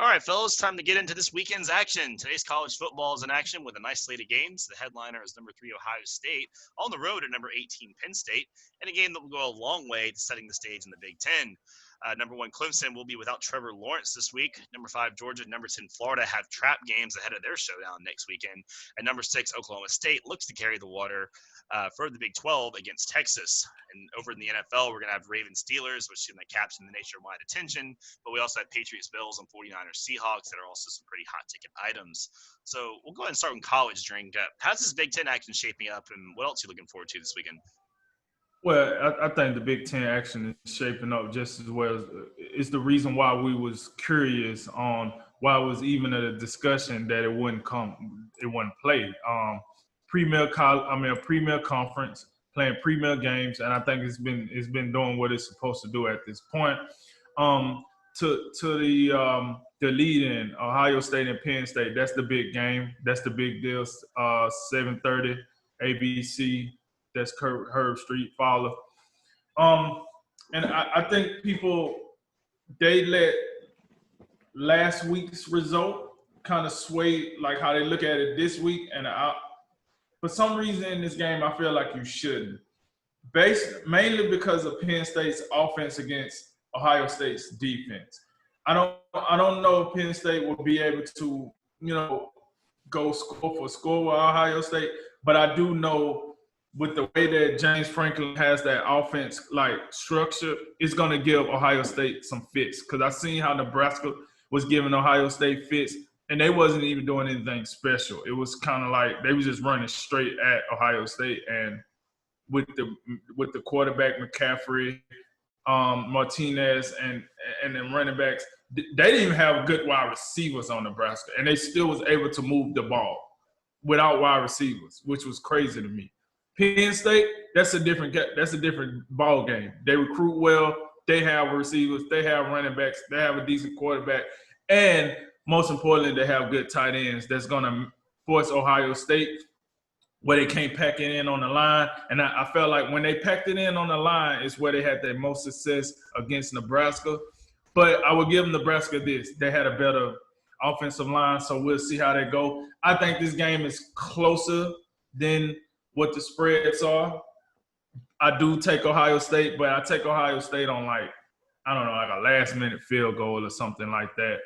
All right, fellas, time to get into this weekend's action. Today's college football is in action with a nice slate of games. The headliner is number 3 Ohio State on the road at number 18 Penn State, and a game that will go a long way to setting the stage in the Big Ten. Number 1 Clemson will be without Trevor Lawrence this week. Number 5 Georgia, number 10 Florida have trap games ahead of their showdown next weekend, and number 6 Oklahoma State looks to carry the water for the Big 12 against Texas. And over in the NFL, we're going to have Ravens Steelers, which is going to capture the nationwide attention. But we also have Patriots Bills and 49ers Seahawks that are also some pretty hot ticket items. So we'll go ahead and start with college, Drink. How's this Big Ten action shaping up, and what else are you looking forward to this weekend? Well, I think the Big Ten action is shaping up just as well. It's the reason why we was curious on why it was even a discussion that it wouldn't play. Premier conference playing premier games, and I think it's been doing what it's supposed to do at this point. To the lead in Ohio State and Penn State, that's the big game. That's the big deal. 7:30 ABC. That's Herb Street follow. And I think people, they let last week's result kind of sway like how they look at it this week. And for some reason in this game, I feel like you shouldn't. Mainly because of Penn State's offense against Ohio State's defense. I don't know if Penn State will be able to, go score for score with Ohio State, but I do know with the way that James Franklin has that offense like structure, it's going to give Ohio State some fits. Because I seen how Nebraska was giving Ohio State fits, and they wasn't even doing anything special. It was kind of like they was just running straight at Ohio State. And with the quarterback McCaffrey, Martinez, and then running backs, they didn't even have good wide receivers on Nebraska, and they still was able to move the ball without wide receivers, which was crazy to me. Penn State, that's a different ball game. They recruit well. They have receivers. They have running backs. They have a decent quarterback. And most importantly, they have good tight ends that's going to force Ohio State where they can't pack it in on the line. And I felt like when they packed it in on the line is where they had the most success against Nebraska. But I would give Nebraska this. They had a better offensive line, so we'll see how they go. I think this game is closer than – what the spreads are. I do take Ohio State, but I take Ohio State on like a last-minute field goal or something like that.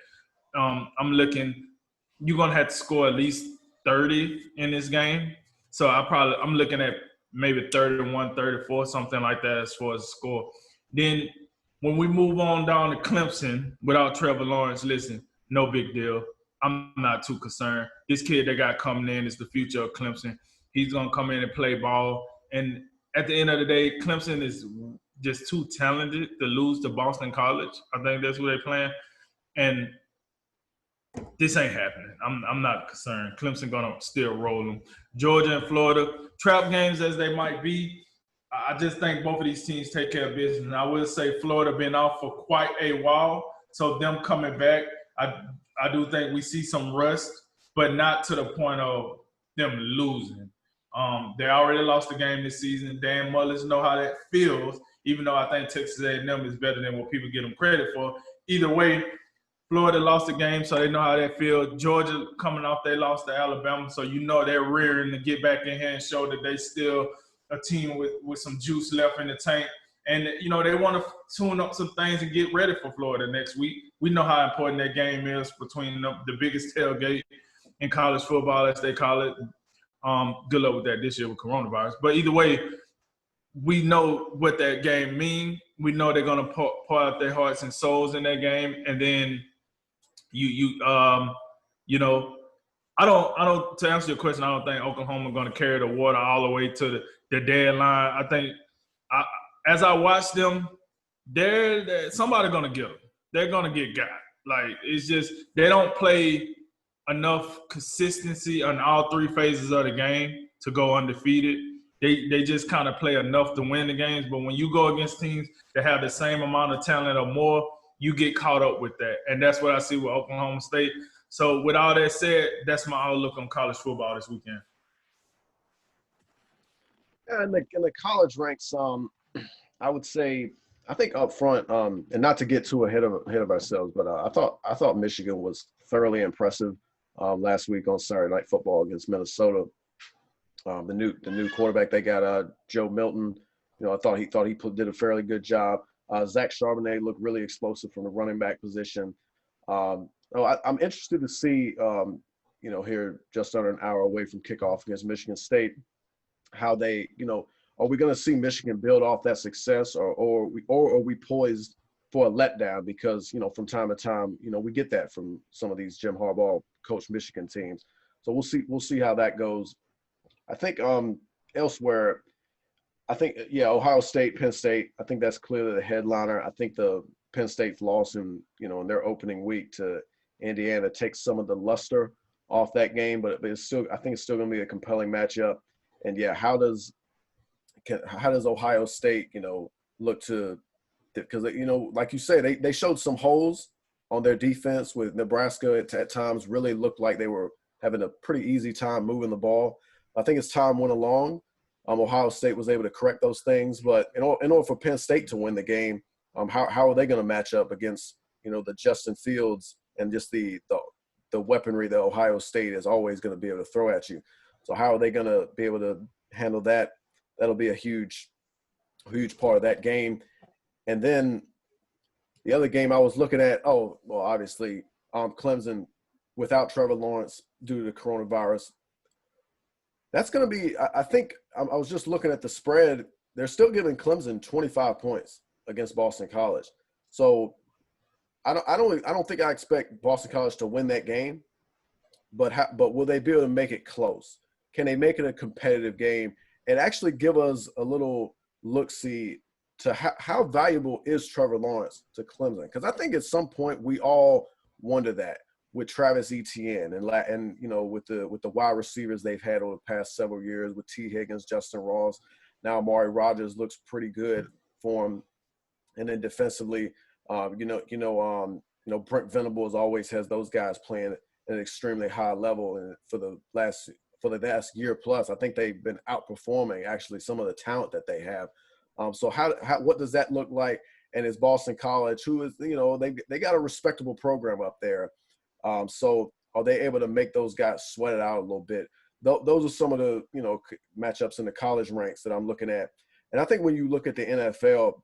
I'm looking – you're going to have to score at least 30 in this game. So I'm looking at maybe 31, 34, something like that as far as the score. Then when we move on down to Clemson without Trevor Lawrence, listen, no big deal. I'm not too concerned. This kid they got coming in is the future of Clemson. He's going to come in and play ball. And at the end of the day, Clemson is just too talented to lose to Boston College. I think that's what they're playing. And this ain't happening. I'm not concerned. Clemson going to still roll them. Georgia and Florida, trap games as they might be, I just think both of these teams take care of business. And I will say Florida been off for quite a while. So them coming back, I do think we see some rust, but not to the point of them losing. They already lost the game this season. Dan Mullins know how that feels, even though I think Texas A&M is better than what people give them credit for. Either way, Florida lost the game, so they know how that feels. Georgia coming off, they lost to Alabama, so you know they're rearing to get back in here and show that they still a team with some juice left in the tank. And, they want to tune up some things and get ready for Florida next week. We know how important that game is between the biggest tailgate in college football, as they call it. Good luck with that this year with coronavirus. But either way, we know what that game means. We know they're going to pour out their hearts and souls in that game. And then I don't. To answer your question, I don't think Oklahoma going to carry the water all the way to the deadline. I think as I watch them, somebody going to get them. They're going to get got. Like it's just they don't play enough consistency on all three phases of the game to go undefeated. They just kind of play enough to win the games. But when you go against teams that have the same amount of talent or more, you get caught up with that. And that's what I see with Oklahoma State. So with all that said, that's my outlook on college football this weekend. In the college ranks, I would say I think up front, and not to get too ahead of ourselves, but I thought Michigan was thoroughly impressive last week on Saturday Night Football against Minnesota. The new quarterback they got, Joe Milton. I thought he did a fairly good job. Zach Charbonnet looked really explosive from the running back position. I'm interested to see, here just under an hour away from kickoff against Michigan State, how they, are we going to see Michigan build off that success, or are we poised for a letdown? Because from time to time, we get that from some of these Jim Harbaugh coached Michigan teams. So we'll see how that goes. I think elsewhere, I think Ohio State, Penn State. I think that's clearly the headliner. I think the Penn State's loss in their opening week to Indiana takes some of the luster off that game, but I think it's still going to be a compelling matchup. And yeah, how does Ohio State look to, because like you say, they showed some holes on their defense with Nebraska at times. Really looked like they were having a pretty easy time moving the ball. I think as time went along, Ohio State was able to correct those things. But in order for Penn State to win the game, how are they going to match up against the Justin Fields and just the weaponry that Ohio State is always going to be able to throw at you? So how are they going to be able to handle that? That'll be a huge part of that game. And then the other game I was looking at, obviously Clemson without Trevor Lawrence due to the coronavirus. That's going to be, I think, I was just looking at the spread. They're still giving Clemson 25 points against Boston College. So I don't think I expect Boston College to win that game, but will they be able to make it close? Can they make it a competitive game and actually give us a little look-see to how valuable is Trevor Lawrence to Clemson? Because I think at some point we all wonder that with Travis Etienne and with the wide receivers they've had over the past several years with T. Higgins, Justin Ross. Now Amari Rodgers looks pretty good for him. And then defensively, Brent Venables always has those guys playing at an extremely high level. And for the last year plus, I think they've been outperforming actually some of the talent that they have. So what does that look like? And is Boston College, who is, they got a respectable program up there. So are they able to make those guys sweat it out a little bit? Those are some of the, matchups in the college ranks that I'm looking at. And I think when you look at the NFL,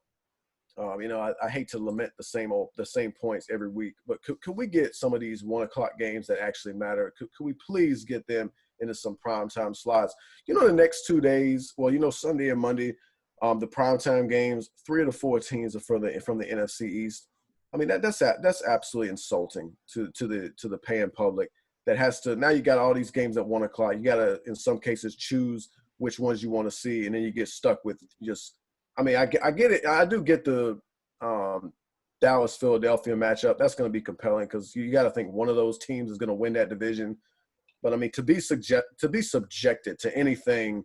I hate to lament the same points every week, but could we get some of these 1 o'clock games that actually matter? Could we please get them into some primetime slots? The next 2 days, Sunday and Monday, the primetime games, 3 of the 4 teams are from the NFC East. I mean, that's absolutely insulting to the paying public that has to, now you got all these games at 1 o'clock. You got to, in some cases, choose which ones you want to see, and then you get stuck with just, I mean, I get it. I do get the Dallas-Philadelphia matchup. That's going to be compelling because you got to think one of those teams is going to win that division. But I mean, to be subjected to anything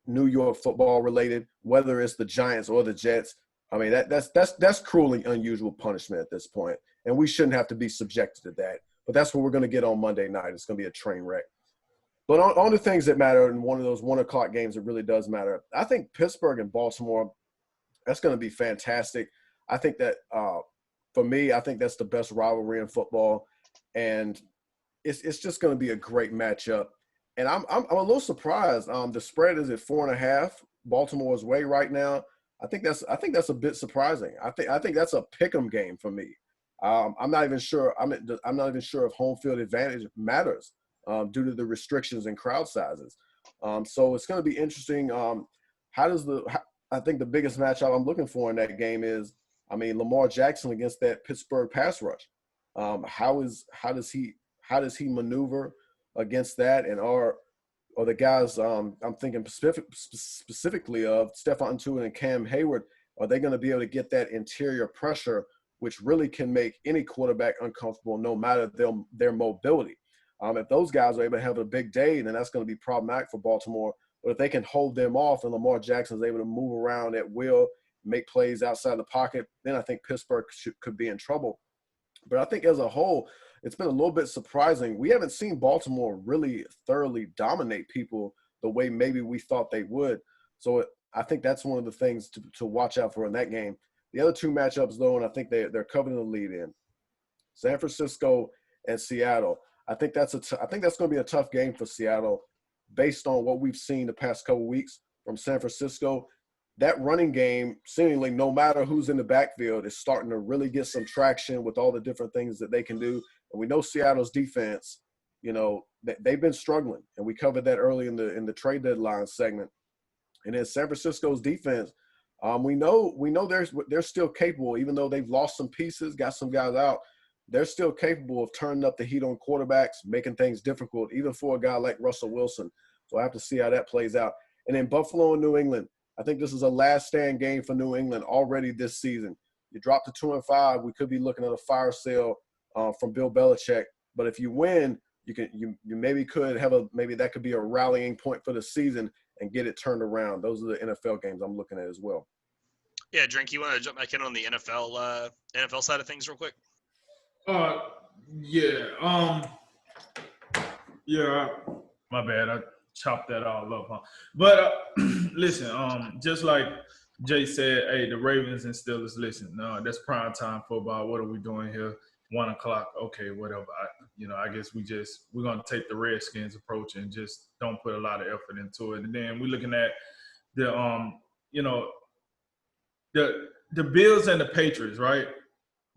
New York football related, whether it's the Giants or the Jets, I mean that's cruelly unusual punishment at this point, and we shouldn't have to be subjected to that. But that's what we're going to get on Monday night. It's going to be a train wreck. But on the things that matter in one of those 1 o'clock games, it really does matter. I think Pittsburgh and Baltimore, that's going to be fantastic. I think that for me, I think that's the best rivalry in football, and it's just going to be a great matchup. And I'm a little surprised. The spread is at 4.5. Baltimore's way right now. I think that's a bit surprising. I think that's a pick'em game for me. I'm not even sure. I'm not even sure if home field advantage matters due to the restrictions and crowd sizes. So it's going to be interesting. I think the biggest matchup I'm looking for in that game is, Lamar Jackson against that Pittsburgh pass rush. How does he maneuver against that? And are the guys I'm thinking specifically of Stephon Tuitt and Cam Hayward, are they going to be able to get that interior pressure, which really can make any quarterback uncomfortable no matter their mobility? If those guys are able to have a big day, then that's going to be problematic for Baltimore. But if they can hold them off and Lamar Jackson is able to move around at will, make plays outside the pocket, then I think Pittsburgh could be in trouble. But I think as a whole, it's been a little bit surprising. We haven't seen Baltimore really thoroughly dominate people the way maybe we thought they would. So I think that's one of the things to watch out for in that game. The other two matchups, though, and I think they're covering the lead in San Francisco and Seattle. I think that's going to be a tough game for Seattle, based on what we've seen the past couple of weeks from San Francisco. That running game, seemingly no matter who's in the backfield, is starting to really get some traction with all the different things that they can do. And we know Seattle's defense, they've been struggling, and we covered that early in the trade deadline segment. And then San Francisco's defense, we know they're still capable, even though they've lost some pieces, got some guys out. They're still capable of turning up the heat on quarterbacks, making things difficult, even for a guy like Russell Wilson. So I have to see how that plays out. And then Buffalo and New England, I think this is a last stand game for New England already this season. You drop to 2-5, we could be looking at a fire sale from Bill Belichick. But if you win, you maybe could have maybe that could be a rallying point for the season and get it turned around. Those are the NFL games I'm looking at as well. Yeah, Drink, you want to jump back in on the NFL side of things real quick? Yeah. My bad. I chopped that all up, huh? But listen, just like Jay said, hey, the Ravens and Steelers, listen, that's prime time football. What are we doing here? 1 o'clock. Okay, whatever. I guess we're gonna take the Redskins approach and just don't put a lot of effort into it. And then we're looking at the the Bills and the Patriots, right?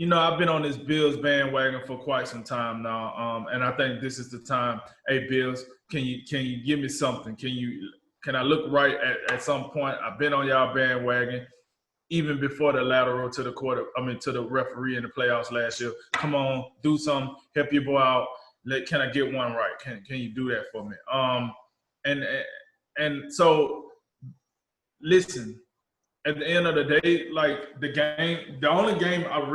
I've been on this Bills bandwagon for quite some time now, and I think this is the time. Hey, Bills, can you give me something? Can I look right at some point? I've been on y'all bandwagon even before the lateral to the referee in the playoffs last year. Come on, do something, help your boy out. Can I get one right? Can you do that for me? And so listen. At the end of the day, like the only game I'm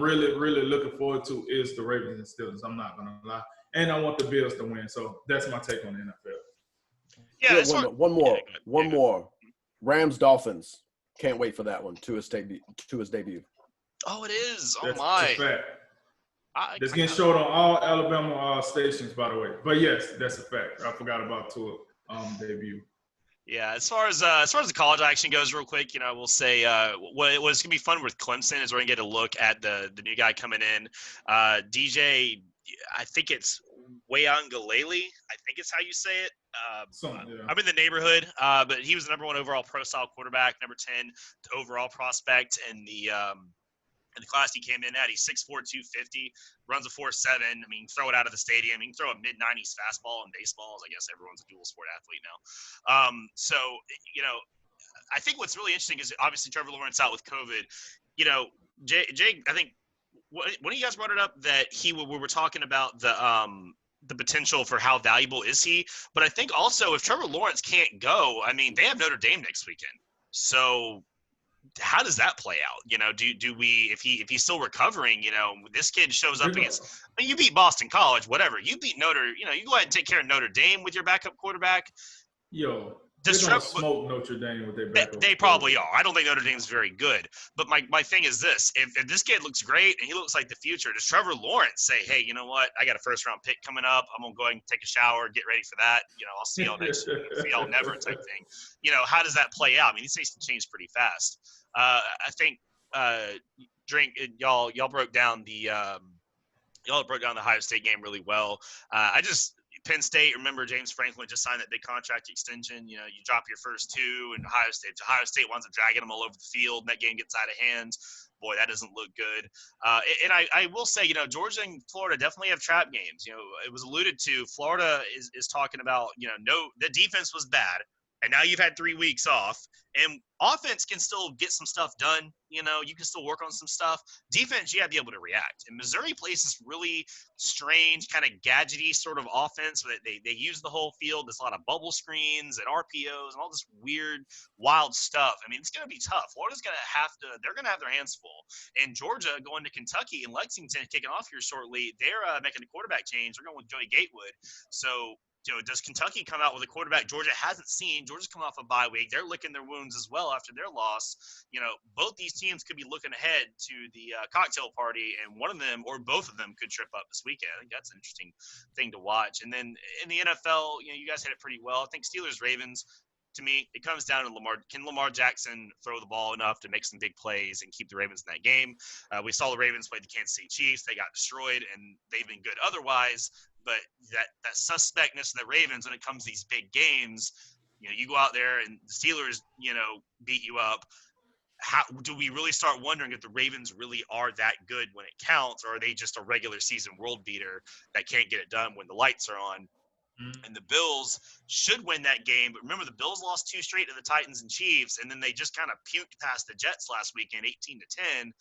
really looking forward to is the Ravens and Steelers. I'm not gonna lie, and I want the Bills to win. So that's my take on the NFL. Yeah, one more. Rams Dolphins. Can't wait for that one to his debut. Oh, it is. Oh That's my. a fact. It's getting showed on all Alabama stations, by the way. But yes, that's a fact. I forgot about Tua's debut. Yeah, as far as the college action goes, real quick, we'll say what's gonna be fun with Clemson is we're gonna get a look at the new guy coming in, DJ. I think it's Wayangalele. I think it's how you say it. I'm in the neighborhood, but he was the number 1 overall pro style quarterback, number 10 overall prospect in the class he came in at. He's 6'4", 250, runs a 4.7. I mean, throw it out of the stadium. He can throw a mid-90s fastball in baseballs. I guess everyone's a dual sport athlete now. So, I think what's really interesting is obviously Trevor Lawrence out with COVID. Jay, I think when you guys brought it up that we were talking about the potential for how valuable is he, but I think also if Trevor Lawrence can't go, I mean, they have Notre Dame next weekend. So how does that play out? Do we, if he's still recovering, this kid shows up against, you beat Boston College, whatever. You beat you go ahead and take care of Notre Dame with your backup quarterback. They're gonna smoke Notre Dame with their backup. They probably are. I don't think Notre Dame's very good. But my thing is this: if this kid looks great and he looks like the future, does Trevor Lawrence say, "Hey, you know what? I got a first-round pick coming up. I'm gonna go ahead and take a shower, get ready for that. I'll see y'all next year. See y'all never," type thing. How does that play out? I mean, these things can change pretty fast. I think y'all broke down the Ohio State game really well. Penn State, remember James Franklin just signed that big contract extension. You drop your first 2, and Ohio State winds up dragging them all over the field, and that game gets out of hand. Boy, that doesn't look good. And I will say, Georgia and Florida definitely have trap games. It was alluded to. Florida is talking about, the defense was bad, and now you've had 3 weeks off, and offense can still get some stuff done. You can still work on some stuff. Defense, you have to be able to react. And Missouri plays this really strange, kind of gadgety sort of offense where they use the whole field. There's a lot of bubble screens and RPOs and all this weird, wild stuff. I mean, it's going to be tough. Florida's going to they're going to have their hands full. And Georgia going to Kentucky and Lexington kicking off here shortly, they're making a quarterback change. They're going with Joey Gatewood. So, does Kentucky come out with a quarterback Georgia hasn't seen? Georgia's coming off a bye week. They're licking their wounds as well after their loss. Both these teams could be looking ahead to the cocktail party, and one of them or both of them could trip up this weekend. I think that's an interesting thing to watch. And then in the NFL, you guys hit it pretty well. I think Steelers-Ravens, to me, it comes down to Lamar. Can Lamar Jackson throw the ball enough to make some big plays and keep the Ravens in that game? We saw the Ravens play the Kansas City Chiefs. They got destroyed, and they've been good otherwise. But that suspectness of the Ravens when it comes to these big games, you go out there and the Steelers, beat you up. How do we really start wondering if the Ravens really are that good when it counts, or are they just a regular season world beater that can't get it done when the lights are on? And the Bills should win that game. But remember, the Bills lost 2 straight to the Titans and Chiefs, and then they just kind of puked past the Jets last weekend, 18-10.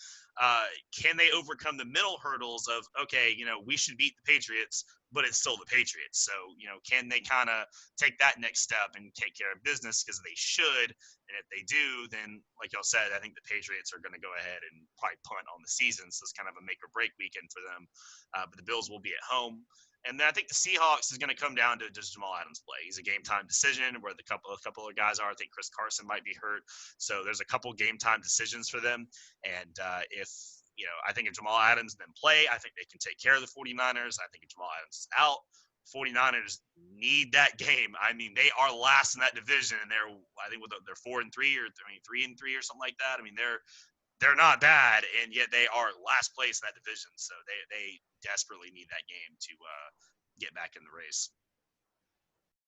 Can they overcome the mental hurdles of, okay, we should beat the Patriots, but it's still the Patriots. So, can they kind of take that next step and take care of business, because they should. And if they do, then like y'all said, I think the Patriots are going to go ahead and probably punt on the season. So it's kind of a make or break weekend for them. But the Bills will be at home. And then I think the Seahawks is going to come down to does Jamal Adams play. He's a game time decision where a couple of guys are. I think Chris Carson might be hurt. So there's a couple game time decisions for them. And I think if Jamal Adams then play, I think they can take care of the 49ers. I think if Jamal Adams is out, 49ers need that game. I mean, they are last in that division, and they're 4-3 or 3-3 or something like that. I mean, they're not bad, and yet they are last place in that division. So they desperately need that game to get back in the race.